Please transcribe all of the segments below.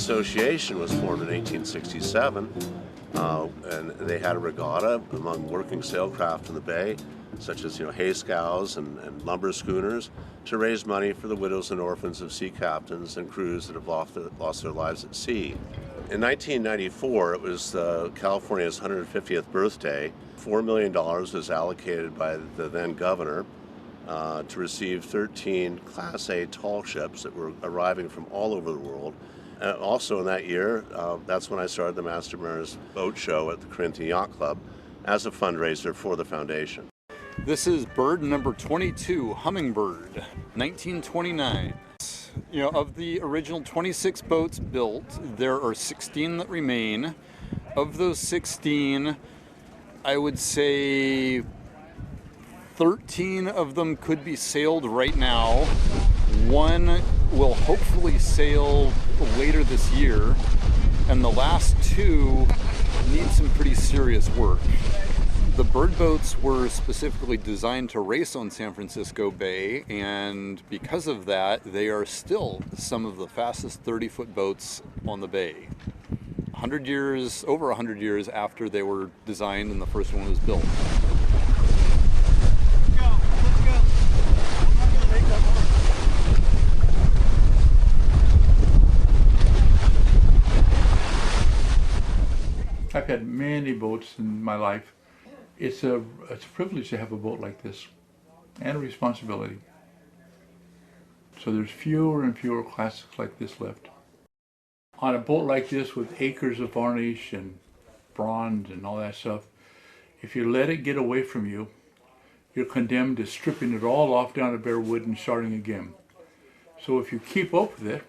Association was formed in 1867, and they had a regatta among working sailcraft in the bay, such as hay scows and lumber schooners, to raise money for the widows and orphans of sea captains and crews that have lost their lives at sea. In 1994, it was California's 150th birthday. $4 million was allocated by the then governor to receive 13 Class A tall ships that were arriving from all over the world. And also in that year, that's when I started the Master Mariners Boat Show at the Corinthian Yacht Club as a fundraiser for the foundation. This is bird number 22, Hummingbird, 1929. Of the original 26 boats built, there are 16 that remain. Of those 16, I would say 13 of them could be sailed right now. One will hopefully sail later this year, and the last two need some pretty serious work. The bird boats were specifically designed to race on San Francisco Bay, and because of that, they are still some of the fastest 30-foot boats on the bay. Over 100 years after they were designed and the first one was built. I've had many boats in my life. It's a privilege to have a boat like this, and a responsibility. So there's fewer and fewer classics like this left. On a boat like this with acres of varnish and bronze and all that stuff, if you let it get away from you, you're condemned to stripping it all off down to bare wood and starting again. So if you keep up with it,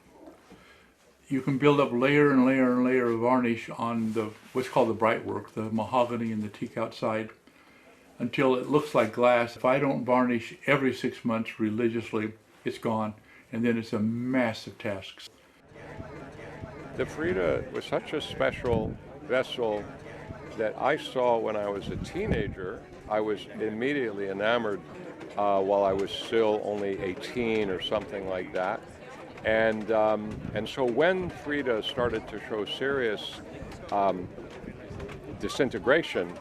you can build up layer and layer and layer of varnish on what's called the bright work, the mahogany and the teak outside, until it looks like glass. If I don't varnish every 6 months religiously, it's gone, and then it's a massive task. The Frida was such a special vessel that I saw when I was a teenager. I was immediately enamored while I was still only 18 or something like that. And so when Frida started to show serious disintegration,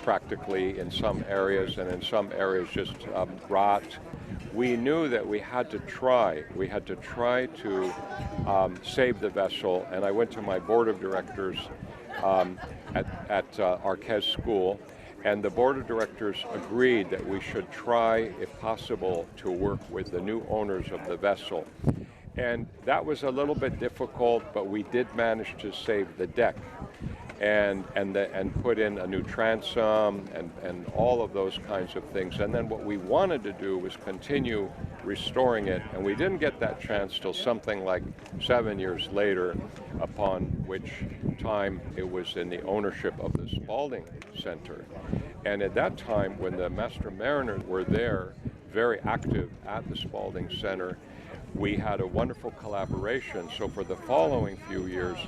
practically in some areas, and in some areas just rot, we knew that we had to try. We had to try to save the vessel. And I went to my board of directors at Arquez School, and the board of directors agreed that we should try, if possible, to work with the new owners of the vessel. And that was a little bit difficult, but we did manage to save the deck and put in a new transom and all of those kinds of things. And then what we wanted to do was continue restoring it, and we didn't get that chance till something like 7 years later, upon which time it was in the ownership of the Spalding Center. And at that time, when the Master Mariners were there, very active at the Spalding Center, we had a wonderful collaboration. So for the following few years,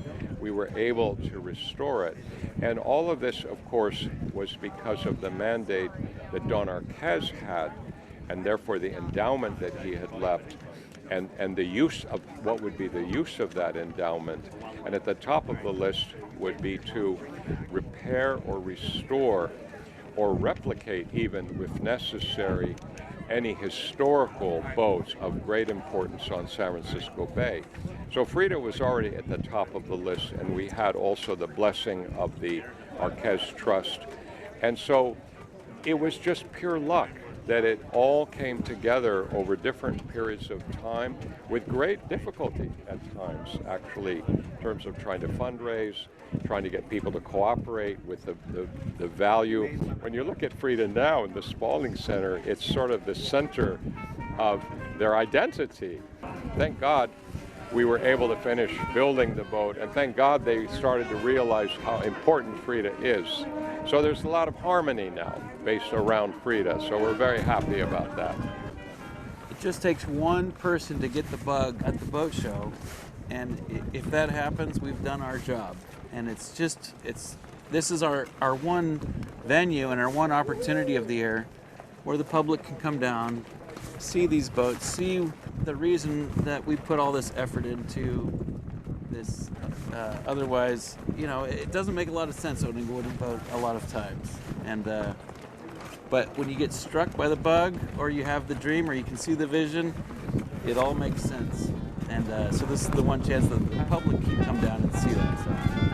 we were able to restore it. And all of this, of course, was because of the mandate that Don Arquez had, and therefore the endowment that he had left, and the use of what would be the use of that endowment. And at the top of the list would be to repair or restore or replicate, even if necessary, any historical boats of great importance on San Francisco Bay. So Frida was already at the top of the list, and we had also the blessing of the Arquez Trust. And so it was just pure luck that it all came together over different periods of time with great difficulty at times, actually, in terms of trying to fundraise, trying to get people to cooperate with the value. When you look at Frida now in the Spalding Center, it's sort of the center of their identity. Thank God we were able to finish building the boat, and thank God they started to realize how important Frida is. So there's a lot of harmony now based around Frida, so we're very happy about that. It just takes one person to get the bug at the boat show, and if that happens, we've done our job. And this is our one venue and our one opportunity of the year where the public can come down, see these boats, see the reason that we put all this effort into this Otherwise, it doesn't make a lot of sense owning a wooden boat a lot of times. And but when you get struck by the bug, or you have the dream, or you can see the vision, it all makes sense. And so this is the one chance that the public can come down and see that. So.